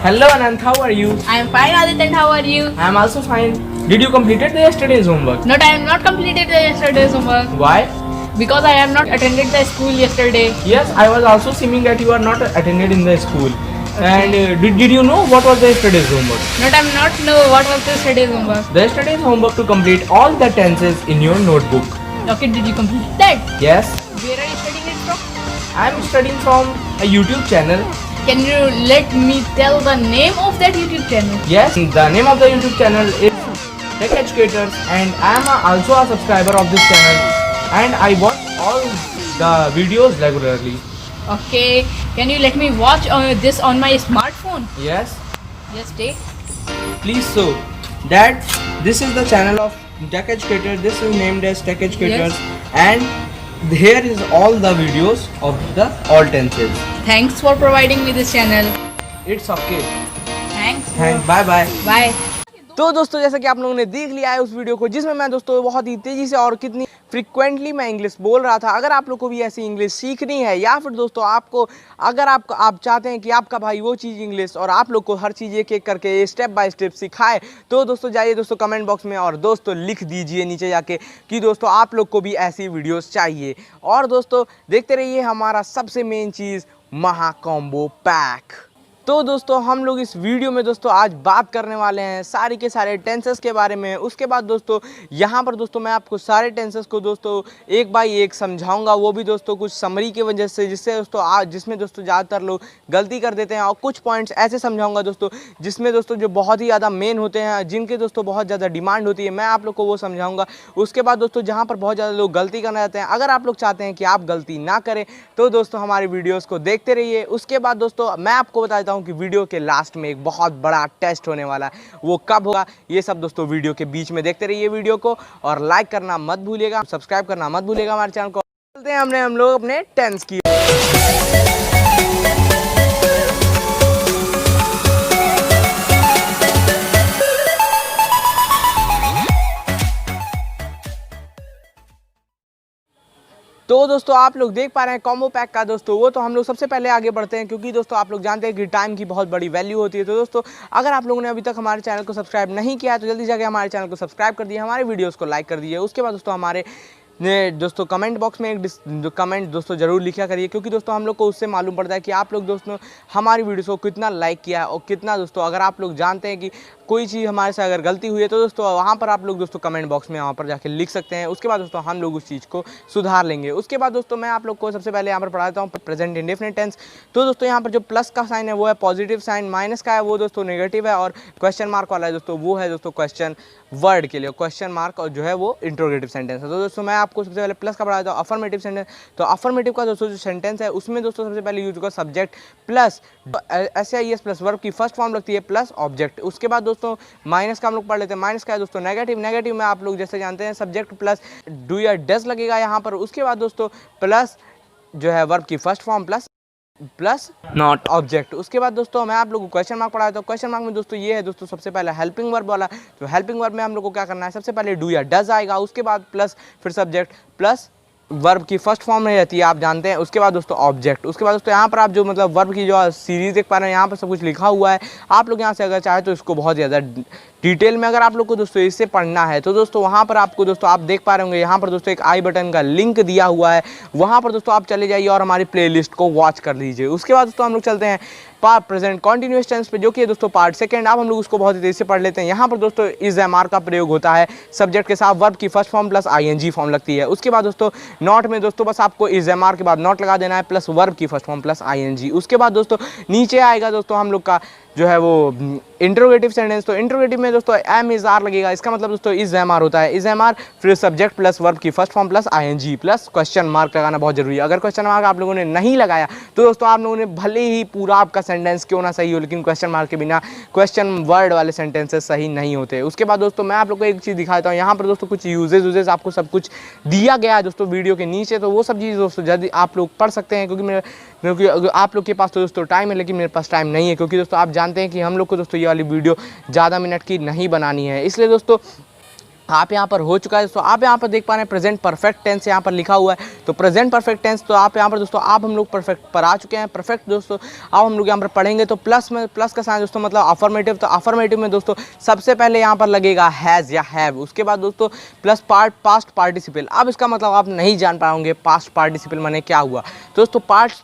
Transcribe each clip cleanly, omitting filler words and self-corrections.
Hello Anant, how are you? I am fine, Aditya. How are you? I am also fine. Did you completed the yesterday's homework? Not, I am not completed the yesterday's homework Why? because I have not attended the school yesterday. Yes, I was also seeing that you are not attended in the school. And did you know what was the yesterday's homework? Not, I am not know what was the yesterday's homework. The yesterday's homework to complete all the tenses in your notebook. Okay, did you complete that? Yes, Where are you studying it from? I am studying from a YouTube channel. Can you let me tell the name of that YouTube channel? Yes, the name of the YouTube channel is Tech Educators, and I am also a subscriber of this channel, and I watch all the videos regularly. Okay, can you let me watch this on my smartphone? Yes, Yes, take. please. So that this is the channel of Tech Educators. This is named as Tech Educators, and here is all the videos of the all tenses. Thanks for providing me this channel. It's okay. Thanks. Bye bye. Bye. तो दोस्तों जैसा कि आप लोगों ने देख लिया है उस वीडियो को, जिसमें मैं दोस्तों बहुत ही तेज़ी से और कितनी फ्रिक्वेंटली मैं इंग्लिश बोल रहा था। अगर आप लोग को भी ऐसी इंग्लिश सीखनी है, या फिर दोस्तों आपको अगर आप चाहते हैं कि आपका भाई वो चीज़ इंग्लिश और आप लोग को हर चीज़ एक एक करके स्टेप बाय स्टेप सिखाए, तो दोस्तों जाइए दोस्तों कमेंट बॉक्स में और दोस्तों लिख दीजिए नीचे जाके कि दोस्तों आप लोग को भी ऐसी वीडियोज़ चाहिए। और दोस्तों देखते रहिए हमारा सबसे मेन चीज़ महा कॉम्बो पैक। तो दोस्तों हम लोग इस वीडियो में दोस्तों आज बात करने वाले हैं सारे के सारे टेंसेस के बारे में। उसके बाद दोस्तों यहाँ पर दोस्तों मैं आपको सारे टेंसेस को दोस्तों एक बाय एक समझाऊंगा, वो भी दोस्तों कुछ समरी की वजह से, जिससे दोस्तों जिसमें दोस्तों ज़्यादातर लोग गलती कर देते हैं, और कुछ पॉइंट्स ऐसे समझाऊंगा दोस्तों जिसमें दोस्तों जो बहुत ही ज़्यादा मेन होते हैं, जिनके दोस्तों बहुत ज़्यादा डिमांड होती है, मैं आप लोग को वो समझाऊँगा। उसके बाद दोस्तों जहाँ पर बहुत ज़्यादा लोग गलती करना चाहते हैं, अगर आप लोग चाहते हैं कि आप गलती ना करें तो दोस्तों हमारी वीडियोज़ को देखते रहिए। उसके बाद दोस्तों मैं आपको बता देता हूँ कि वीडियो के लास्ट में एक बहुत बड़ा टेस्ट होने वाला है। वो कब होगा ये सब दोस्तों वीडियो के बीच में देखते रहिए वीडियो को, और लाइक करना मत भूलिएगा, सब्सक्राइब करना मत भूलिएगा हमारे चैनल को। चलते हैं हम लोग अपने टेंस की। तो दोस्तों आप लोग देख पा रहे हैं कॉम्बो पैक का दोस्तों, वो तो हम लोग सबसे पहले आगे बढ़ते हैं, क्योंकि दोस्तों आप लोग जानते हैं कि टाइम की बहुत बड़ी वैल्यू होती है। तो दोस्तों अगर आप लोगों ने अभी तक हमारे चैनल को सब्सक्राइब नहीं किया है तो जल्दी जाके हमारे चैनल को सब्सक्राइब कर दिए, हमारे वीडियोस को लाइक कर दिए। उसके बाद दोस्तों हमारे दोस्तों कमेंट बॉक्स में एक कमेंट दोस्तों ज़रूर लिखा करिए, क्योंकि दोस्तों हम लोग को उससे मालूम पड़ता है कि आप लोग दोस्तों हमारी वीडियोस को कितना लाइक किया है और कितना दोस्तों, अगर आप लोग जानते हैं कि कोई चीज़ हमारे से अगर गलती हुई है तो दोस्तों वहाँ पर आप लोग दोस्तों कमेंट बॉक्स में वहाँ पर जाके लिख सकते हैं। उसके बाद दोस्तों हम लोग उस चीज़ को सुधार लेंगे। उसके बाद दोस्तों मैं आप लोग को सबसे पहले यहाँ पर पढ़ा देता हूँ प्रेजेंट इंडेफिनिट टेंस। तो दोस्तों यहाँ पर जो प्लस का साइन है वो है पॉजिटिव साइन, माइनस का है वो दोस्तों नेगेटिव है, और क्वेश्चन मार्क वाला है दोस्तों वो है दोस्तों क्वेश्चन वर्ड के लिए क्वेश्चन मार्क, और जो है वो इंट्रोगेटिव सेंटेंस है। तो दोस्तों मैं आपको सबसे पहले प्लस का पढ़ा देता हूँ अफर्मेटिव सेंटेंस। तो अफर्मेटिव का दोस्तों जो सेंटेंस है उसमें दोस्तों सबसे पहले यूज होगा subject plus SIES plus verb की फर्स्ट फॉर्म लगती है प्लस ऑब्जेक्ट। उसके बाद दोस्तों माइनस का हम लोग पढ़ लेते हैं। माइनस का है दोस्तों नेगेटिव, नेगेटिव में आप लोग जैसे जानते हैं सब्जेक्ट प्लस डू या डज लगेगा यहाँ पर। उसके बाद दोस्तों प्लस जो है वर्ब की first form plus not object. उसके बाद दोस्तों मैं आप लोग को क्वेश्चन मार्क पढ़ाया। तो क्वेश्चन मार्क में दोस्तों ये है दोस्तों सबसे पहले हेल्पिंग वर्ब वाला। तो हेल्पिंग वर्ब में हम लोग को क्या करना है, सबसे पहले डू या डज आएगा, उसके बाद प्लस फिर सब्जेक्ट प्लस वर्ब की फर्स्ट फॉर्म में रहती है आप जानते हैं। उसके बाद दोस्तों ऑब्जेक्ट। उसके बाद दोस्तों यहाँ पर आप जो मतलब वर्ब की जो सीरीज देख पा रहे हैं यहाँ पर सब कुछ लिखा हुआ है। आप लोग यहाँ से अगर चाहे तो इसको बहुत ज़्यादा डिटेल में अगर आप लोग को दोस्तों इससे पढ़ना है तो दोस्तों वहाँ पर आपको दोस्तों आप देख पा रहे होंगे यहाँ पर दोस्तों एक आई बटन का लिंक दिया हुआ है, वहाँ पर दोस्तों आप चले जाइए और हमारी प्लेलिस्ट को वॉच कर लीजिए। उसके बाद दोस्तों हम लोग चलते हैं पार्ट प्रेजेंट कॉन्टिन्यूअस टेंस पे, जो कि दोस्तों पार्ट सेकंड। अब हम लोग उसको बहुत ही तेज़ी से पढ़ लेते हैं। यहाँ पर दोस्तों इज MR का प्रयोग होता है सब्जेक्ट के साथ, वर्ब की first form plus ING form लगती है। उसके बाद दोस्तों नॉट में दोस्तों बस आपको इज MR के बाद नॉट लगा देना है प्लस वर्ब की फर्स्ट फॉर्म प्लस ING। उसके बाद दोस्तों नीचे आएगा दोस्तों हम लोग का जो है वो इंट्रोगेटिव सेंटेंस। तो इंट्रोगेटिव में दोस्तों M इज R लगेगा, इसका मतलब दोस्तों इज MR होता है। इज MR फिर सब्जेक्ट प्लस वर्ब की first form plus ING plus question mark लगाना बहुत जरूरी है। अगर क्वेश्चन मार्क आप लोगों ने नहीं लगाया तो दोस्तों आप लोगों ने भले ही पूरा आपका सेंटेंस क्यों ना सही हो, लेकिन क्वेश्चन मार्क के बिना क्वेश्चन वर्ड वाले सेंटेंसेस सही नहीं होते। उसके बाद दोस्तों मैं आप लोग को एक चीज़ दिखाता हूँ। यहाँ पर दोस्तों कुछ यूजेज आपको सब कुछ दिया गया है दोस्तों वीडियो के नीचे, तो वो सब चीज़ दोस्तों जल्दी आप लोग पढ़ सकते हैं, क्योंकि आप लोग के पास तो दोस्तों टाइम है लेकिन मेरे पास टाइम नहीं है, क्योंकि दोस्तों आप जानते हैं कि हम लोग को दोस्तों ये वाली वीडियो ज़्यादा मिनट की नहीं बनानी है। इसलिए दोस्तों आप यहाँ पर हो चुका है दोस्तों। आप यहाँ पर देख पा रहे हैं प्रेजेंट परफेक्ट टेंस यहाँ पर लिखा हुआ है, तो प्रेजेंट परफेक्ट टेंस तो आप यहाँ पर दोस्तों आप हम लोग परफेक्ट पर आ चुके हैं। परफेक्ट दोस्तों अब हम लोग यहाँ पर पढ़ेंगे तो प्लस में, प्लस का साइन दोस्तों मतलब अफर्मेटिव, तो अफर्मेटिव में दोस्तों सबसे पहले यहाँ पर लगेगा हैज़ या हैव, उसके बाद दोस्तों प्लस पास्ट पार्टिसिपल। अब इसका मतलब आप नहीं जान पाओगे पास्ट पार्टिसिपल माने क्या हुआ। तो दोस्तों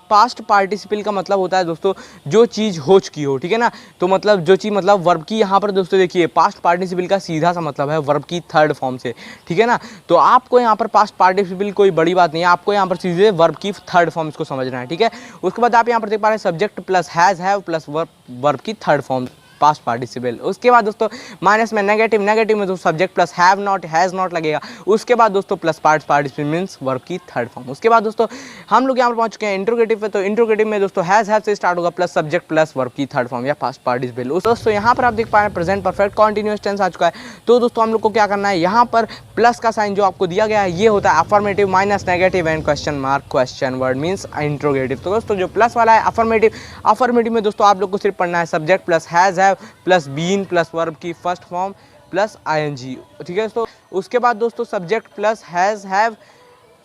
पास्ट पार्टिसिपल का मतलब होता है दोस्तों जो चीज़ हो चुकी हो, ठीक है ना। तो मतलब जो चीज़ मतलब वर्ब की यहाँ पर दोस्तों देखिए पास्ट पार्टिसिपल का सीधा सा मतलब है वर्ब की थर्ड फॉर्म से, ठीक है ना। तो आपको यहाँ पर पास्ट पार्टिसिपल कोई बड़ी बात नहीं है, आपको यहाँ पर सीधे वर्ब की थर्ड फॉर्म इसको समझना है, ठीक है। उसके बाद आप यहाँ पर देख पा रहे हैं subject plus has have plus verb की थर्ड फॉर्म पास्ट पार्टिसिपल। उसके बाद दोस्तों माइनस में नेगेटिव, नेगेटिव में दोस्तों subject plus have not has not लगेगा। उसके बाद दोस्तों plus past participle means verb की थर्ड फॉर्म। उसके बाद दोस्तों हम लोग यहाँ पर पहुंच चुके हैं इंट्रोगेटिव पे, तो इंट्रोगेटिव में दोस्तों हैज़ हैव से स्टार्ट होगा प्लस सब्जेक्ट प्लस वर्ब की थर्ड फॉर्म या पास्ट पार्टिसिपल। दोस्तों यहाँ पर आप देख पा रहे हैं प्रेजेंट परफेक्ट कॉन्टिन्यूअस टेंस आ चुका है। तो दोस्तों हम लोग को क्या करना है, यहाँ पर प्लस का साइन जो आपको दिया गया है ये होता है affirmative minus negative and question mark question word means interrogative. तो दोस्तों जो प्लस वाला है अफर्मेटिव, अफर्मेटिव में दोस्तों आप लोग को सिर्फ पढ़ना है subject plus has have plus been plus verb की फर्स्ट फॉर्म प्लस आईएनजी, ठीक है दोस्तों। उसके बाद दोस्तों subject plus has have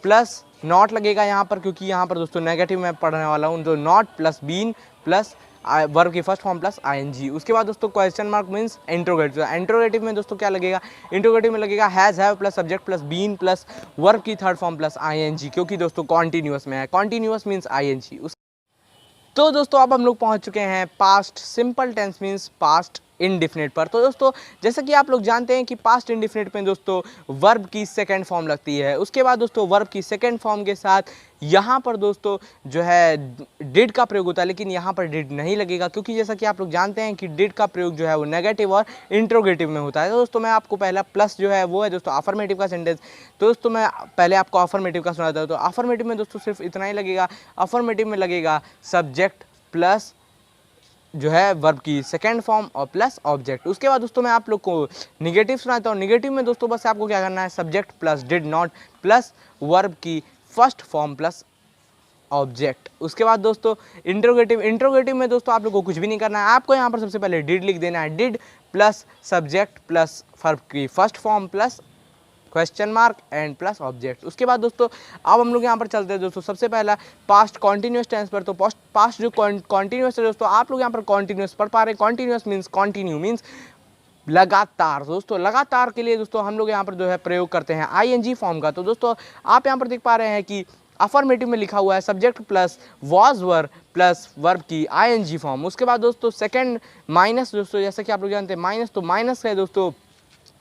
plus not लगेगा यहाँ पर, क्योंकि यहाँ पर दोस्तों नेगेटिव में पढ़ने वाला हूँ, तो not plus been plus verb की फर्स्ट फॉर्म प्लस आईएनजी। उसके बाद दोस्तों question mark means interrogative. Interrogative में दोस्तों क्या लगेगा, इंट्रोगेटिव में लगेगा has have plus subject plus been plus verb की थर्ड फॉर्म प्लस आईएनजी, क्योंकि दोस्तों कॉन्टिन्यूअस में है, कॉन्टिन्यूअस मींस आईएनजी। तो दोस्तों अब हम लोग पहुंच चुके हैं past simple tense means past indefinite पर। तो दोस्तों जैसा कि आप लोग जानते हैं कि पास्ट इनडिफिनिट में दोस्तों वर्ब की सेकंड फॉर्म लगती है। उसके बाद दोस्तों वर्ब की सेकंड फॉर्म के साथ यहाँ पर दोस्तों जो है डिड का प्रयोग होता है, लेकिन यहाँ पर डिड नहीं लगेगा, क्योंकि जैसा कि आप लोग जानते हैं कि डिड का प्रयोग जो है वो नेगेटिव और इंट्रोगेटिव में होता है। तो दोस्तों मैं आपको पहला प्लस जो है वो है दोस्तों अफर्मेटिव का सेंटेंस। तो दोस्तों मैं पहले आपको अफर्मेटिव का सुनाता हूँ। तो अफर्मेटिव में दोस्तों सिर्फ इतना ही लगेगा, अफर्मेटिव में लगेगा सब्जेक्ट प्लस जो है वर्ब की सेकंड फॉर्म और प्लस ऑब्जेक्ट। उसके बाद दोस्तों मैं आप लोग को निगेटिव सुनाता हूँ। निगेटिव में दोस्तों बस आपको क्या करना है, subject plus did not plus verb की फर्स्ट फॉर्म प्लस ऑब्जेक्ट। उसके बाद दोस्तों इंट्रोगेटिव, इंट्रोगेटिव में दोस्तों आप लोग को कुछ भी नहीं करना है, आपको यहाँ पर सबसे पहले डिड लिख देना है, did plus subject plus verb की first form plus question mark and plus object. उसके बाद दोस्तों अब हम लोग यहाँ पर चलते हैं दोस्तों सबसे पहला पास्ट कॉन्टिन्यूस टेंस पर। तो पास्ट जो कॉन्टिन्यूस है दोस्तों आप लोग यहाँ पर कॉन्टिन्यूस पढ़ पा रहे हैं। कॉन्टिन्यूस मीन्स कॉन्टिन्यू मीन्स लगातार। दोस्तों लगातार के लिए दोस्तों हम लोग यहाँ पर जो है प्रयोग करते हैं आईएनजी फॉर्म का। तो दोस्तों आप यहाँ पर देख पा रहे हैं कि अफर्मेटिव में लिखा हुआ है subject plus was were plus verb की आईएनजी फॉर्म। उसके बाद दोस्तों सेकंड माइनस, दोस्तों जैसा कि आप लोग जानते हैं माइनस, तो माइनस है दोस्तों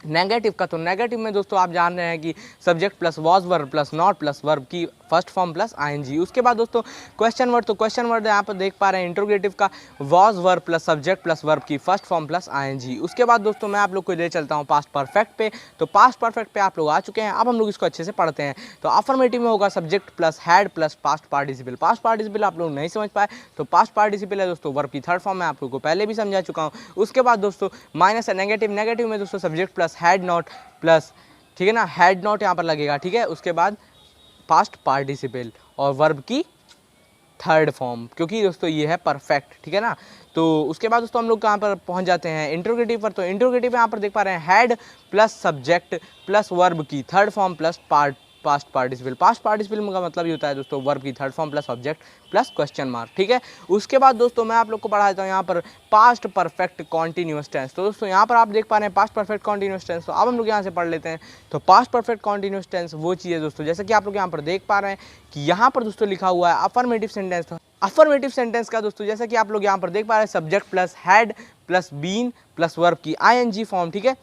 नेगेटिव का। तो नेगेटिव में दोस्तों आप जान रहे हैं कि subject plus was verb plus not plus verb की फर्स्ट फॉर्म प्लस आईएनजी। उसके बाद दोस्तों क्वेश्चन वर्ड, तो क्वेश्चन वर्ड यहाँ पर देख पा रहे हैं इंट्रोगेटिव का was verb plus subject plus verb की फर्स्ट फॉर्म प्लस आईएनजी। उसके बाद दोस्तों मैं आप लोग को ले चलता हूँ पास्ट परफेक्ट पे। तो पास्ट परफेक्ट पे आप लोग आ चुके हैं, अब हम लोग इसको अच्छे से पढ़ते हैं। तो अफर्मेटिव में होगा subject plus had plus past participle. Past participle आप लोग नहीं समझ पाए, तो पास्ट पार्टिसिपल है दोस्तों वर्ब की थर्ड फॉर्म, मैं आप लोग को पहले भी समझा चुका हूँ। उसके बाद दोस्तों माइनस है नेगेटिव, नेगेटिव में दोस्तों subject plus had not plus, ठीक है ना, हैड नॉट यहाँ पर लगेगा, ठीक है। उसके बाद पास्ट पार्टिसिपल और वर्ब की थर्ड फॉर्म, क्योंकि दोस्तों ये है परफेक्ट, ठीक है ना। तो उसके बाद दोस्तों हम लोग कहाँ पर पहुँच जाते हैं इंट्रोगेटिव पर। तो इंट्रोगेटिव यहाँ पर देख पा रहे हैं had plus subject plus verb की third form plus past participle. Past participle का मतलब ये होता है दोस्तों वर्ब की third form plus object plus question mark, ठीक है। उसके बाद दोस्तों मैं आप लोग को पढ़ा देता हूँ यहाँ पर पास्ट परफेक्ट कॉन्टिन्यूअस टेंस। तो दोस्तों यहाँ पर आप देख पा रहे हैं पास्ट परफेक्ट कॉन्टिन्यूअस टेंस। तो अब हम लोग यहाँ से पढ़ लेते हैं। तो पास्ट परफेक्ट कॉन्टिन्यूअस टेंस वो चीज़ है दोस्तों, जैसे कि आप लोग यहाँ पर देख पा रहे हैं कि यहाँ पर दोस्तों लिखा हुआ है अफर्मेटिव सेंटेंस। तो अफर्मेटिव सेंटेंस का दोस्तों जैसा कि आप लोग यहाँ पर देख पा रहे हैं subject plus had plus been plus verb की आईएनजी फॉर्म, ठीक है।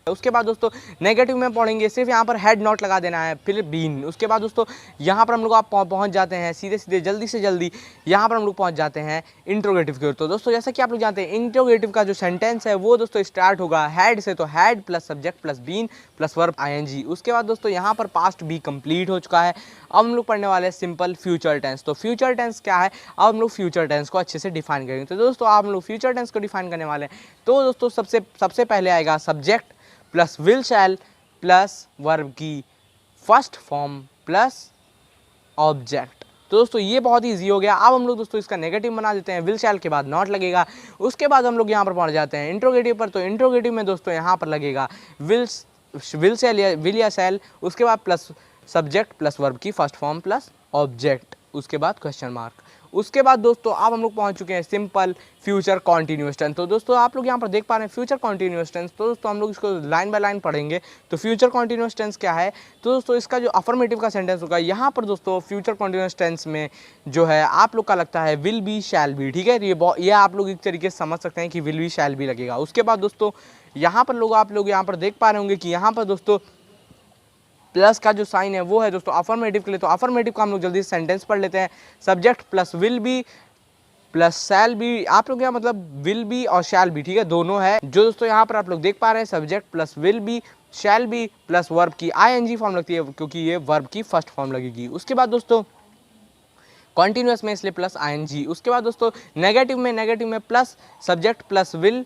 उसके बाद दोस्तों नेगेटिव में पढ़ेंगे, सिर्फ यहाँ पर हैड नॉट लगा देना है, फिर बीन। उसके बाद दोस्तों यहाँ पर हम लोग आप पहुँच जाते हैं सीधे सीधे जल्दी से जल्दी यहाँ पर हम लोग पहुँच जाते हैं इंट्रोगेटिव की ओर। तो दोस्तों जैसा कि आप लोग जानते हैं इंट्रोगेटिव का जो सेंटेंस है वो दोस्तों स्टार्ट होगा हैड से। तो had plus subject plus been plus verb ING. उसके बाद दोस्तों यहाँ पर पास्ट भी कंप्लीट हो चुका है। अब हम लोग पढ़ने वाले हैं सिंपल फ्यूचर टेंस। तो फ्यूचर टेंस क्या है, अब हम लोग फ्यूचर टेंस को अच्छे से डिफाइन करेंगे। तो दोस्तों आप हम लोग फ्यूचर टेंस को डिफाइन करने वाले हैं। तो दोस्तों सबसे पहले आएगा subject plus will shall plus verb की फर्स्ट फॉर्म प्लस ऑब्जेक्ट। तो दोस्तों ये बहुत ईजी हो गया। अब हम लोग दोस्तों इसका नेगेटिव बना देते हैं, विल शैल के बाद नॉट लगेगा। उसके बाद हम लोग यहाँ पर पहुँच जाते हैं इंट्रोगेटिव पर। तो इंट्रोगेटिव में दोस्तों यहाँ पर लगेगा विल विल या शैल, उसके बाद प्लस सब्जेक्ट प्लस वर्ब की फर्स्ट फॉर्म प्लस ऑब्जेक्ट, उसके बाद क्वेश्चन मार्क। उसके बाद दोस्तों अब हम लोग पहुंच चुके हैं सिंपल फ्यूचर कॉन्टिन्यूअस टेंस। तो दोस्तों आप लोग यहाँ पर देख पा रहे हैं फ्यूचर कॉन्टिन्यूअस टेंस। तो दोस्तों हम लोग इसको लाइन बाय लाइन पढ़ेंगे। तो फ्यूचर कॉन्टिन्यूअस टेंस क्या है, तो दोस्तों इसका जो अफर्मेटिव का सेंटेंस होगा यहाँ पर दोस्तों फ्यूचर कॉन्टिन्यूअस टेंस में जो है आप लोग का लगता है विल बी शैल बी, ठीक है। ये आप लोग एक तरीके से समझ सकते हैं कि विल बी शैल बी लगेगा। उसके बाद दोस्तों यहाँ पर आप लोग यहाँ पर देख पा रहे होंगे कि यहाँ पर दोस्तों प्लस का जो साइन है वो है दोस्तों अफर्मेटिव के लिए। तो अफर्मेटिव का हम लोग जल्दी से सेंटेंस पढ़ लेते हैं। Subject plus will be plus shall be, आप लोग यहाँ मतलब विल बी और शैल बी, ठीक है, दोनों है। जो दोस्तों यहाँ पर आप लोग देख पा रहे हैं subject plus will be shall be plus verb की आईएनजी फॉर्म लगती है, क्योंकि ये वर्ब की फर्स्ट फॉर्म लगेगी। उसके बाद दोस्तों कॉन्टिन्यूअस में इसलिए प्लस आईएनजी। उसके बाद दोस्तों नेगेटिव में plus subject plus will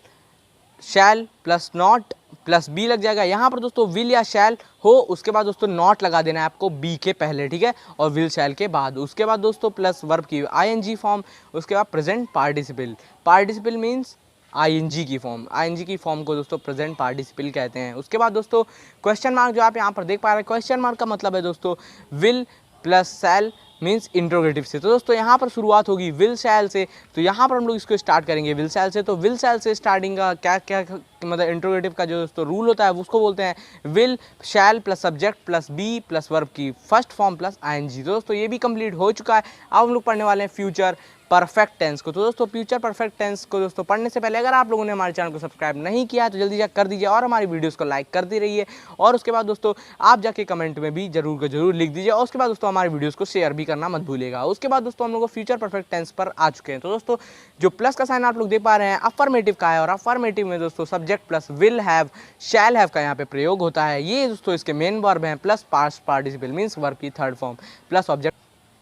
shall plus not plus be लग जाएगा। यहाँ पर दोस्तों विल या शैल हो, उसके बाद दोस्तों नॉट लगा देना है आपको बी के पहले, ठीक है, और विल शैल के बाद। उसके बाद दोस्तों प्लस वर्ब की आईएनजी फॉर्म, उसके बाद present participle. Participle means ING की फॉर्म को दोस्तों प्रेजेंट पार्टिसिपल कहते हैं। उसके बाद दोस्तों क्वेश्चन मार्क जो आप यहाँ पर देख पा रहे हैं, क्वेश्चन मार्क का मतलब है दोस्तों will plus shall means interrogative से। तो दोस्तों यहाँ पर शुरुआत होगी विल शैल से, तो यहाँ पर हम लोग इसको स्टार्ट करेंगे विल शैल से। तो विल शैल से स्टार्टिंग का क्या मतलब इंट्रोगेटिव का जो दोस्तों रूल होता है उसको बोलते हैं will shall plus subject plus be plus verb की फर्स्ट फॉर्म प्लस आईएनजी। तो दोस्तों ये भी कंप्लीट हो चुका है। अब हम लोग पढ़ने वाले हैं फ्यूचर परफेक्ट टेंस को। तो दोस्तों फ्यूचर परफेक्ट टेंस को दोस्तों पढ़ने से पहले अगर आप लोगों ने हमारे चैनल को सब्सक्राइब नहीं किया है तो जल्दी जाकर कर दीजिए और हमारी वीडियोस को लाइक करते रहिए। और उसके बाद दोस्तों आप जाके कमेंट में भी जरूर लिख दीजिए। और उसके बाद दोस्तों हमारी वीडियोस को शेयर भी करना मत भूलिएगा। उसके बाद दोस्तों हम लोग फ्यूचर परफेक्ट टेंस पर आ चुके हैं। तो दोस्तों जो प्लस का साइन आप लोग देख पा रहे हैं अफर्मेटिव का है, और अफर्मेटिव में दोस्तों subject plus will have shall have का यहाँ पे प्रयोग होता है। ये दोस्तों इसके मेन वर्ब हैं plus past participle means verb की थर्ड फॉर्म प्लस ऑब्जेक्ट।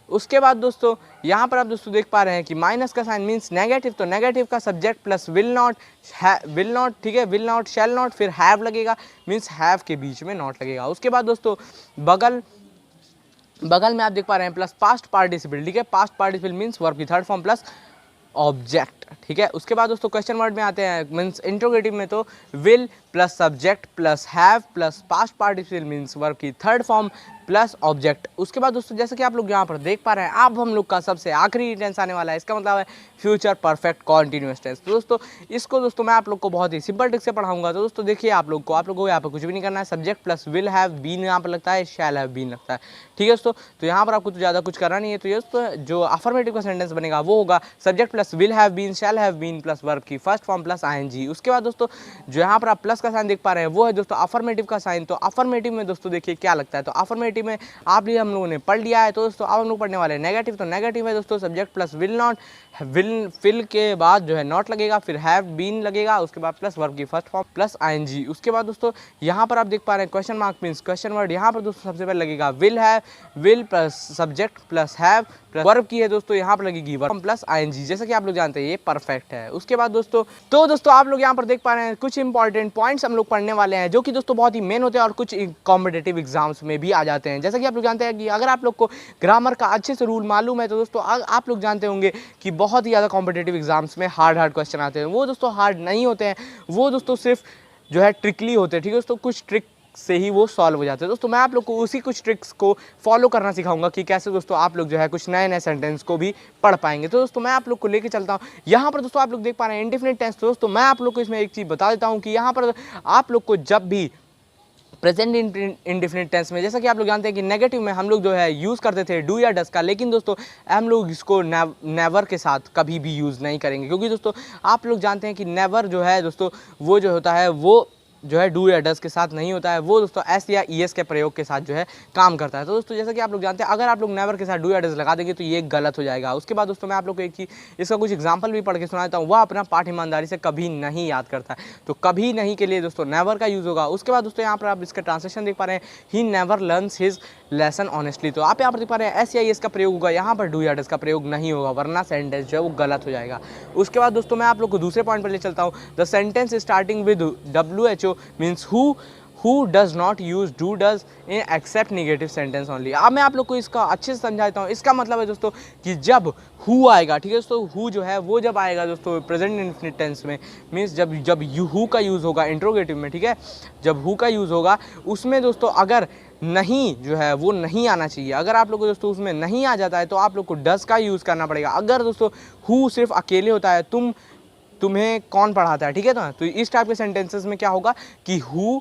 उसके बाद दोस्तों यहाँ पर आप दोस्तों देख पा रहे हैं कि माइनस का साइन मीन्स नेगेटिव। तो नेगेटिव का सब्जेक्ट प्लस विल नॉट, ठीक है, विल नॉट शैल नॉट, फिर हैव लगेगा मीन्स हैव के बीच में नॉट लगेगा। उसके बाद दोस्तों बगल में आप देख पा रहे हैं प्लस पास्ट पार्टिसिपल, ठीक है, पास्ट पार्टिसिपल मीन्स वर्ब की थर्ड फॉर्म प्लस ऑब्जेक्ट, ठीक है। उसके बाद दोस्तों क्वेश्चन वर्ड में आते हैं मीन्स इंट्रोगेटिव में, तो will plus subject plus have plus past participle means verb की थर्ड फॉर्म प्लस ऑब्जेक्ट। उसके बाद दोस्तों जैसे कि आप लोग यहाँ पर देख पा रहे हैं अब हम लोग का सबसे आखिरी टेंस आने वाला है, इसका मतलब है फ्यूचर परफेक्ट कॉन्टिन्यूअस टेंस। तो दोस्तों इसको दोस्तों मैं आप लोग को बहुत ही सिंपल ट्रिक से पढ़ाऊंगा। तो दोस्तों देखिए आप लोग को यहाँ पर कुछ भी नहीं करना है। Subject plus will have been यहाँ पर लगता है, शैल हैव बीन लगता है, ठीक है दोस्तों। तो यहाँ पर आपको तो ज़्यादा कुछ करना नहीं है। तो ये दोस्तों जो अफर्मेटिव का सेंटेंस बनेगा वो होगा subject plus will have been shall have been plus verb की फर्स्ट फॉर्म प्लस आईएनजी। उसके बाद दोस्तों जो यहाँ पर आप प्लस का साइन देख पा रहे हैं वो है दोस्तों अफर्मेटिव का साइन। तो अफर्मेटिव में दोस्तों देखिए क्या लगता है, तो अफर्मेटिव में आप भी हम लोगों ने पढ़ लिया है। तो दोस्तों अब हम लोग पढ़ने वाले हैं नेगेटिव। तो नेगेटिव है दोस्तों subject plus will not, will के बाद जो है नॉट लगेगा, फिर हैव बीन लगेगा, उसके बाद प्लस वर्ब की फर्स्ट फॉर्म प्लस आईएनजी। उसके बाद दोस्तों यहाँ पर आप देख पा रहे हैं question mark means question word. यहाँ पर दोस्तों सबसे पहले लगेगा will have, will plus subject plus have plus verb की है दोस्तों यहाँ पर लगेगी वर्ब प्लस आईएनजी। जैसा कि आप लोग जानते हैं ये परफेक्ट है। उसके बाद दोस्तों आप लोग यहाँ पर देख पा रहे हैं कुछ इंपॉर्टेंट पॉइंट्स हम लोग पढ़ने वाले हैं जो कि दोस्तों बहुत ही मेन होते हैं और कुछ कॉम्पिटिटिव एग्जाम्स में भी आ जाते हैं। जैसा कि आप लोग जानते हैं कि अगर आप लोग को ग्रामर का अच्छे से रूल मालूम है तो दोस्तों आप लोग जानते होंगे कि बहुत ही ज़्यादा कॉम्पिटिटिव एग्जाम्स में हार्ड क्वेश्चन आते हैं। वो दोस्तों हार्ड नहीं होते हैं, वो दोस्तों सिर्फ जो है ट्रिकली होते हैं, ठीक है दोस्तों, कुछ ट्रिक से ही वो सॉल्व हो जाते हैं। दोस्तों मैं आप लोग को उसी कुछ ट्रिक्स को फॉलो करना सिखाऊंगा कि कैसे दोस्तों आप लोग जो है कुछ नए सेंटेंस को भी पढ़ पाएंगे। तो दोस्तों मैं आप लोग को लेके चलता हूँ यहाँ पर। दोस्तों आप लोग देख पा रहे हैं इंडेफिनिट टेंस। तो दोस्तों मैं आप लोग को इसमें एक चीज़ बता देता हूँ कि यहाँ पर आप लोग को जब भी प्रेजेंट इंडेफिनिट टेंस में, जैसा कि आप लोग जानते हैं कि नेगेटिव में हम लोग जो है यूज़ करते थे डू या डस का, लेकिन दोस्तों हम लोग इसको नेवर के साथ कभी भी यूज़ नहीं करेंगे, क्योंकि दोस्तों आप लोग जानते हैं कि नेवर जो है दोस्तों वो जो होता है वो जो है डू या डस के साथ नहीं होता है, वो दोस्तों एस या ईएस के प्रयोग के साथ जो है काम करता है। तो दोस्तों जैसा कि आप लोग जानते हैं अगर आप लोग नेवर के साथ डू या डस लगा देंगे तो ये गलत हो जाएगा। उसके बाद दोस्तों मैं आप लोग को एक चीज़ इसका कुछ एग्जांपल भी पढ़ के सुना देता हूँ। वह अपना पाठ ईमानदारी से कभी नहीं याद करता है, तो कभी नहीं के लिए दोस्तों नेवर का यूज़ होगा। उसके बाद दोस्तों यहाँ पर आप इसका ट्रांसलेशन देख पा रहे हैं he never learns his lesson honestly. तो आप यहाँ पर देख पा रहे हैं एस या ईएस का प्रयोग होगा, यहाँ पर डू या डस का प्रयोग नहीं होगा, वरना सेंटेंस जो है वो गलत हो जाएगा। उसके बाद दोस्तों मैं आप लोग को दूसरे पॉइंट पर ले चलता हूँ। The sentence starting with WHO means who who does not use do does in except negative sentence only. अब मैं आप लोग को इसका अच्छे से समझाता हूँ। इसका मतलब है दोस्तों कि जब हु आएगा, ठीक है दोस्तों, हु जो है वो जब आएगा दोस्तों प्रेजेंट इनफिनिट टेंस में, मीन्स जब यू हु का यूज़ होगा इंट्रोगेटिव में, ठीक है, जब हु का यूज़ होगा उसमें दोस्तों अगर नहीं जो है वो नहीं आना चाहिए। अगर आप लोग को दोस्तों उसमें नहीं आ जाता है तो आप लोग को डज़ का यूज़ करना पड़ेगा। अगर दोस्तों हु सिर्फ अकेले होता है, तुम्हें कौन पढ़ाता है, ठीक है ना, तो इस टाइप के सेंटेंसेस में क्या होगा कि हु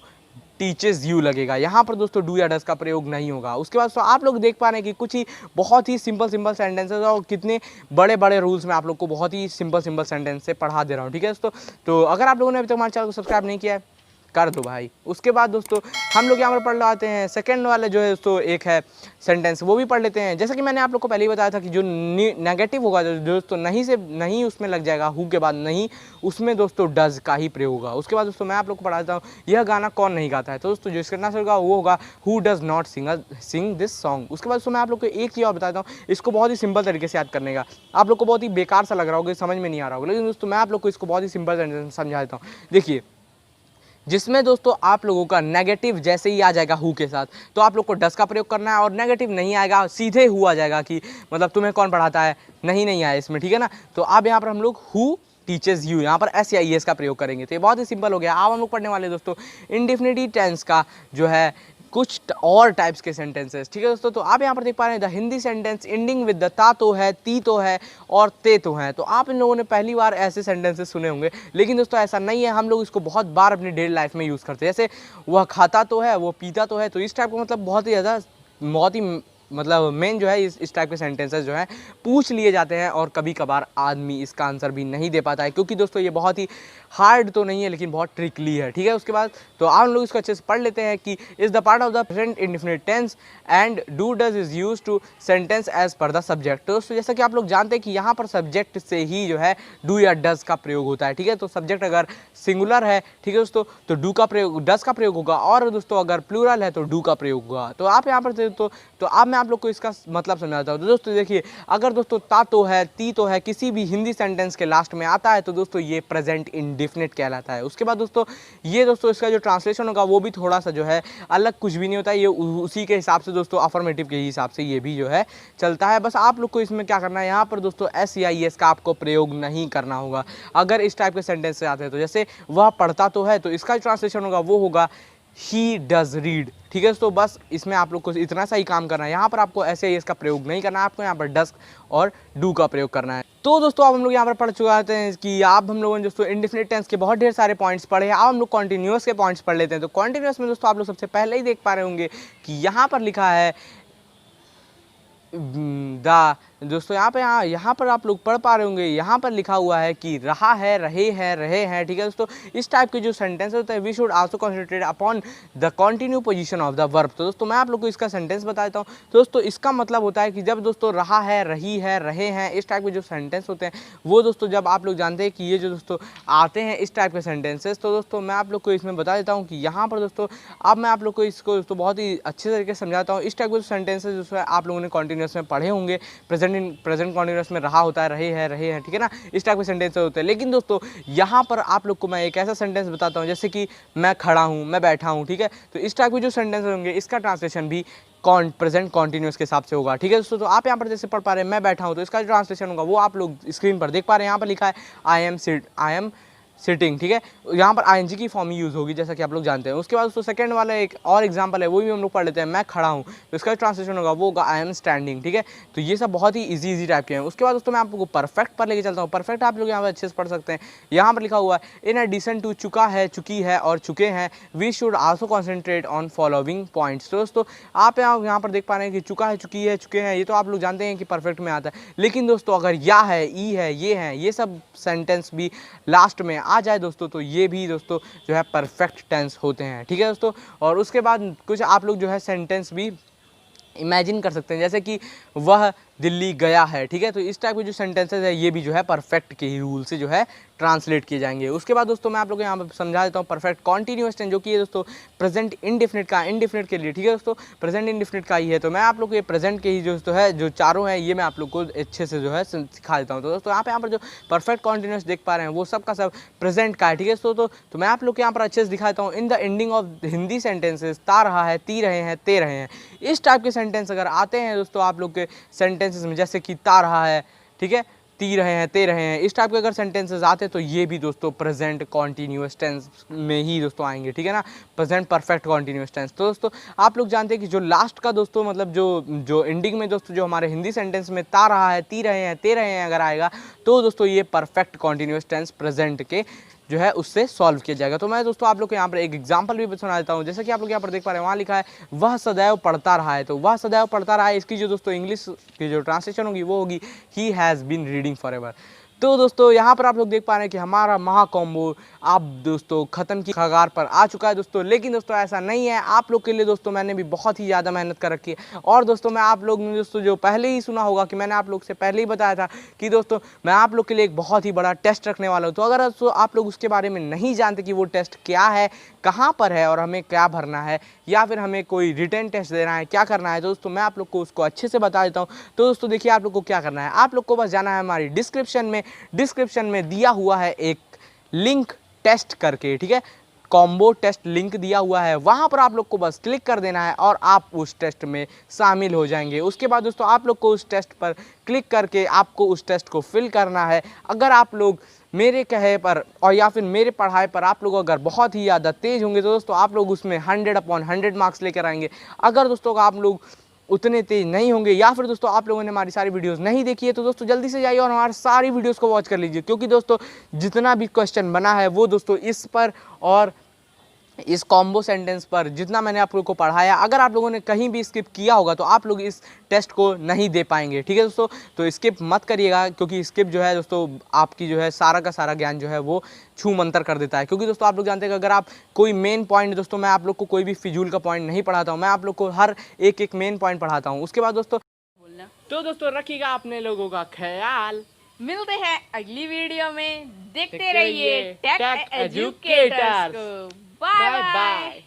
टीचेज यू लगेगा। यहाँ पर दोस्तों डू या डज का प्रयोग नहीं होगा। उसके बाद तो आप लोग देख पा रहे हैं कि कुछ ही बहुत ही सिंपल सेंटेंसेस और कितने बड़े बड़े रूल्स में आप लोग को बहुत ही सिंपल सेंटेंस से पढ़ा दे रहा हूँ, ठीक है दोस्तों। तो अगर आप लोगों ने अभी तक हमारे चैनल को सब्सक्राइब नहीं किया है कर दो भाई। उसके बाद दोस्तों हम लोग यहाँ पर पढ़ लाते हैं सेकंड वाले जो है दोस्तों एक है सेंटेंस, वो भी पढ़ लेते हैं। जैसा कि मैंने आप लोग को पहले ही बताया था कि जो नेगेटिव होगा दोस्तों नहीं से नहीं उसमें लग जाएगा, हु के बाद नहीं, उसमें दोस्तों डज का ही प्रयोग होगा। उसके बाद दोस्तों मैं आप लोग को पढ़ा देता हूँ यह गाना कौन नहीं गाता है, तो दोस्तों जो इसका आंसर होगा वो होगा who does not Singh this song. उसके बाद दोस्तों मैं आप लोग को एक चीज़ और बताता हूँ, इसको बहुत ही सिंपल तरीके से याद करने का। आप लोग को बहुत ही बेकार सा लग रहा होगा, समझ में नहीं आ रहा होगा, लेकिन दोस्तों मैं आप लोग को इसको बहुत ही सिंपल समझा देता हूँ। देखिए, जिसमें दोस्तों आप लोगों का नेगेटिव जैसे ही आ जाएगा हु के साथ तो आप लोग को डस का प्रयोग करना है, और नेगेटिव नहीं आएगा सीधे हु आ जाएगा कि मतलब तुम्हें कौन पढ़ाता है, नहीं आया इसमें, ठीक है ना। तो अब यहाँ पर हम लोग हु टीचर्स यू, यहाँ पर एस या ई एस का प्रयोग करेंगे। तो ये बहुत ही सिंपल हो गया। अब हम लोग पढ़ने वाले दोस्तों इंडेफिनिट टेंस का जो है कुछ और टाइप्स के सेंटेंसेस, ठीक है दोस्तों। तो आप यहाँ पर देख पा रहे हैं the Hindi sentence ending with the ता तो है, ती तो है और ते तो है। तो आप इन लोगों ने पहली बार ऐसे सेंटेंसेस सुने होंगे, लेकिन दोस्तों ऐसा नहीं है। हम लोग इसको बहुत बार अपनी डेली लाइफ में यूज़ करते हैं। जैसे वह खाता तो है, वो पीता तो है, तो इस टाइप का मतलब बहुत ही मतलब मेन जो है इस टाइप के सेंटेंसेस जो हैं पूछ लिए जाते हैं, और कभी कभार आदमी इसका आंसर भी नहीं दे पाता है, क्योंकि दोस्तों ये बहुत ही हार्ड तो नहीं है लेकिन बहुत ट्रिकली है, ठीक है। उसके बाद तो आप लोग इसको अच्छे से पढ़ लेते हैं कि is the part of the present indefinite tense and do does is use to sentence as per the subject. तो दोस्तों जैसा कि आप लोग जानते हैं कि यहाँ पर सब्जेक्ट से ही जो है डू या डज का प्रयोग होता है, ठीक है। तो सब्जेक्ट अगर सिंगुलर है, ठीक है दोस्तों, तो डू का प्रयोग डज का प्रयोग होगा, और दोस्तों अगर प्लूरल है तो डू का प्रयोग होगा। तो आप यहाँ पर तो अब मैं आप लोग को इसका मतलब समझाता हूँ। तो दोस्तों देखिए, अगर दोस्तों ता तो है, ती तो है किसी भी हिंदी सेंटेंस के लास्ट में आता है तो दोस्तों ये प्रेजेंट इंडेफिनिट कहलाता है। उसके बाद दोस्तों ये दोस्तों इसका जो ट्रांसलेशन होगा वो भी थोड़ा सा जो है अलग कुछ भी नहीं होता है, ये उसी के हिसाब से दोस्तों अफर्मेटिव के हिसाब से ये भी जो है चलता है। बस आप लोग को इसमें क्या करना है, यहाँ पर दोस्तों एस या ई एस का आपको प्रयोग नहीं करना होगा अगर इस टाइप के सेंटेंस से आते हैं। तो जैसे वह पढ़ता तो है, तो इसका ट्रांसलेशन होगा वो होगा ही डज रीड, ठीक है। तो बस इसमें आप लोग को इतना सा ही काम करना है। यहाँ पर आपको ऐसे इसका प्रयोग नहीं करना है, आपको यहाँ पर डज और डू का प्रयोग करना है। तो दोस्तों अब हम लोग यहाँ पर पढ़ चुके हैं कि आप हम लोगों ने दोस्तों इंडेफिनिट टेंस के बहुत ढेर सारे पॉइंट्स पढ़े हैं। अब हम लोग कॉन्टिन्यूअस के पॉइंट्स पढ़ लेते हैं। तो कॉन्टिन्यूअस में दोस्तों आप लोग सबसे पहले ही देख पा रहे होंगे कि यहाँ पर लिखा है दोस्तों यहाँ पर आप लोग पढ़ पा रहे होंगे, यहाँ पर लिखा हुआ है कि रहा है, रहे हैं, ठीक है दोस्तों। इस टाइप के जो सेंटेंस होते हैं we should also concentrate upon the continue position of the verb. तो दोस्तों मैं आप लोग को इसका सेंटेंस बताता हूँ। तो दोस्तों इसका मतलब होता है कि जब दोस्तों रहा है, रही है, रहे हैं, इस टाइप के जो सेंटेंस होते हैं वो दोस्तों जब आप लोग जानते हैं कि ये जो दोस्तों आते हैं इस टाइप के सेंटेंसेस, तो दोस्तों मैं आप लोग को इसमें बता देता हूँ कि यहाँ पर दोस्तों अब मैं आप लोग को इसको दोस्तों बहुत ही अच्छे तरीके से समझाता हूँ। इस टाइप के सेंटेंसेस दोस्तों आप लोगों ने कॉन्टिन्यूस में पढ़े होंगे, प्रेजेंट कॉन्टिन्यूअस में रहा होता है, रहे हैं, ठीक है ना, इस टाइप के सेंटेंस होते हैं। लेकिन दोस्तों यहाँ पर आप लोग को मैं एक ऐसा सेंटेंस बताता हूँ जैसे कि मैं खड़ा हूँ, मैं बैठा हूँ, ठीक है। तो इस टाइप के जो सेंटेंस होंगे इसका ट्रांसलेशन भी प्रेजेंट कॉन्टिन्यूअस के हिसाब से होगा, ठीक है दोस्तों। तो आप यहाँ पर जैसे पढ़ पा रहे हैं मैं बैठा हूँ, तो इसका जो ट्रांसलेशन होगा वो आप लोग स्क्रीन पर देख पा रहे हैं। यहाँ पर लिखा है आई एम सिटिंग, ठीक है। यहाँ पर आईएनजी की फॉर्म यूज़ होगी जैसा कि आप लोग जानते हैं। उसके बाद दोस्तों सेकंड वाला एक और एग्जांपल है वो भी हम लोग पढ़ लेते हैं, मैं खड़ा हूँ, तो इसका ट्रांसलेशन होगा वो होगा आई एम स्टैंडिंग, ठीक है। तो ये सब बहुत ही इजी टाइप के हैं। उसके बाद दोस्तों मैं आपको परफेक्ट पर लेके चलता हूँ। परफेक्ट आप लोग यहाँ पर अच्छे से पढ़ सकते हैं। यहाँ पर लिखा हुआ है इन एडिशन टू चुका है, चुकी है और चुके हैं we should also concentrate on following points. तो दोस्तों आप यहाँ पर देख पा रहे हैं कि चुका है, चुकी है, चुके हैं, ये तो आप लोग जानते हैं कि परफेक्ट में आता है। लेकिन दोस्तों अगर या है, ई है, ये सब सेंटेंस भी लास्ट में आ जाए दोस्तों तो ये भी दोस्तों जो है परफेक्ट टेंस होते हैं, ठीक है दोस्तों। और उसके बाद कुछ आप लोग जो है सेंटेंस भी इमेजिन कर सकते हैं, जैसे कि वह दिल्ली गया है, ठीक है। तो इस टाइप के जो सेंटेंसेस है ये भी जो है परफेक्ट के ही रूल से जो है ट्रांसलेट किए जाएंगे। उसके बाद दोस्तों मैं आप लोगों को यहाँ पर समझा देता हूँ परफेक्ट कॉन्टिन्यूअस टेंस, जो कि है दोस्तों प्रेजेंट इंडेफिनिट का, इंडेफिनिट के लिए, ठीक है दोस्तों, प्रेजेंट इंडेफिनिट का ही है। तो मैं आप लोग को ये प्रेजेंट के ही जो दोस्तों है जो चारों हैं ये मैं आप लोग को अच्छे से जो है सिखा देता हूँ। तो दोस्तों यहाँ पर जो परफेक्ट कॉन्टिन्यूअस देख पा रहे हैं वो सब का सब प्रेजेंट का है, ठीक है दोस्तों। तो मैं आप लोग को यहाँ पर अच्छे से दिखाता हूँ। In the ending of Hindi sentences ता रहा है, ती रहे हैं, ते रहे हैं, इस टाइप के सेंटेंस अगर आते हैं दोस्तों आप लोग के सेंटेंसेस में, जैसे कि ता रहा है, ठीक है, ती रहे हैं, ते रहे हैं, इस टाइप के अगर सेंटेंसेस आते हैं तो ये भी दोस्तों प्रेजेंट कॉन्टिन्यूअस टेंस में ही दोस्तों आएंगे, ठीक है ना, प्रेजेंट परफेक्ट कॉन्टिन्यूअस टेंस। तो दोस्तों आप लोग जानते हैं कि जो लास्ट का दोस्तों मतलब जो एंडिंग में दोस्तों जो हमारे हिंदी सेंटेंस में ता रहा है, ती रहे हैं, ते रहे हैं अगर आएगा तो दोस्तों ये परफेक्ट कॉन्टिन्यूअस टेंस प्रेजेंट के जो है उससे सॉल्व किया जाएगा। तो मैं दोस्तों आप लोग को यहाँ पर एक एग्जांपल भी सुना देता हूँ। जैसा कि आप लोग यहाँ पर देख पा रहे हैं, वहाँ लिखा है वह सदैव पढ़ता रहा है। तो वह सदैव पढ़ता रहा है, इसकी जो दोस्तों इंग्लिश की जो ट्रांसलेशन होगी वो होगी ही has been reading forever. तो दोस्तों यहाँ पर आप लोग देख पा रहे हैं कि हमारा महा कॉम्बो आप दोस्तों ख़त्म की कगार पर आ चुका है दोस्तों। लेकिन दोस्तों ऐसा नहीं है, आप लोग के लिए दोस्तों मैंने भी बहुत ही ज़्यादा मेहनत कर रखी है। और दोस्तों मैं आप लोग ने दोस्तों जो पहले ही सुना होगा कि मैंने आप लोग से पहले ही बताया था कि दोस्तों मैं आप लोग के लिए एक बहुत ही बड़ा टेस्ट रखने वाला हूँ। तो अगर दोस्तों आप लोग उसके बारे में नहीं जानते कि वो टेस्ट क्या है, कहाँ पर है और हमें क्या भरना है, या फिर हमें कोई रिटर्न टेस्ट देना है, क्या करना है, तो दोस्तों मैं आप लोग को उसको अच्छे से बता देता हूँ। तो दोस्तों देखिए आप लोग को क्या करना है, आप लोग को बस जाना है हमारी डिस्क्रिप्शन में दिया हुआ है एक लिंक टेस्ट करके, ठीक है, कॉम्बो टेस्ट लिंक दिया हुआ है, वहाँ पर आप लोग को बस क्लिक कर देना है और आप उस टेस्ट में शामिल हो जाएंगे। उसके बाद दोस्तों आप लोग को उस टेस्ट पर क्लिक करके आपको उस टेस्ट को फिल करना है। अगर आप लोग मेरे कहे पर और या फिर मेरे पढ़ाई पर आप लोग अगर बहुत ही ज़्यादा तेज़ होंगे तो दोस्तों आप लोग उसमें 100/100 मार्क्स लेकर आएंगे। अगर दोस्तों आप लोग उतने तेज नहीं होंगे या फिर दोस्तों आप लोगों ने हमारी सारी वीडियोस नहीं देखी है तो दोस्तों जल्दी से जाइए और हमारी सारी वीडियोस को वॉच कर लीजिए, क्योंकि दोस्तों जितना भी क्वेश्चन बना है वो दोस्तों इस पर और इस कॉम्बो सेंटेंस पर जितना मैंने आप लोगों को पढ़ाया, अगर आप लोगों ने कहीं भी स्किप किया होगा तो आप लोग इस टेस्ट को नहीं दे पाएंगे, ठीक है दोस्तों। तो स्किप मत करिएगा, क्योंकि स्किप जो है दोस्तों आपकी जो है सारा का सारा ज्ञान जो है वो छू मंतर कर देता है। क्योंकि दोस्तों आप लोग जानते हैं कि अगर आप कोई मेन पॉइंट, दोस्तों मैं आप लोग को कोई भी फिजूल का पॉइंट नहीं पढ़ाता हूँ, मैं आप लोग को हर एक मेन पॉइंट पढ़ाता हूँ। उसके बाद दोस्तों तो दोस्तों रखिएगा अपने लोगों का ख्याल। मिलते हैं अगली वीडियो में, देखते देखते रहिए रहिए टेक टेक एजुकेटर्स एजुकेटर्स को। बाय बाय।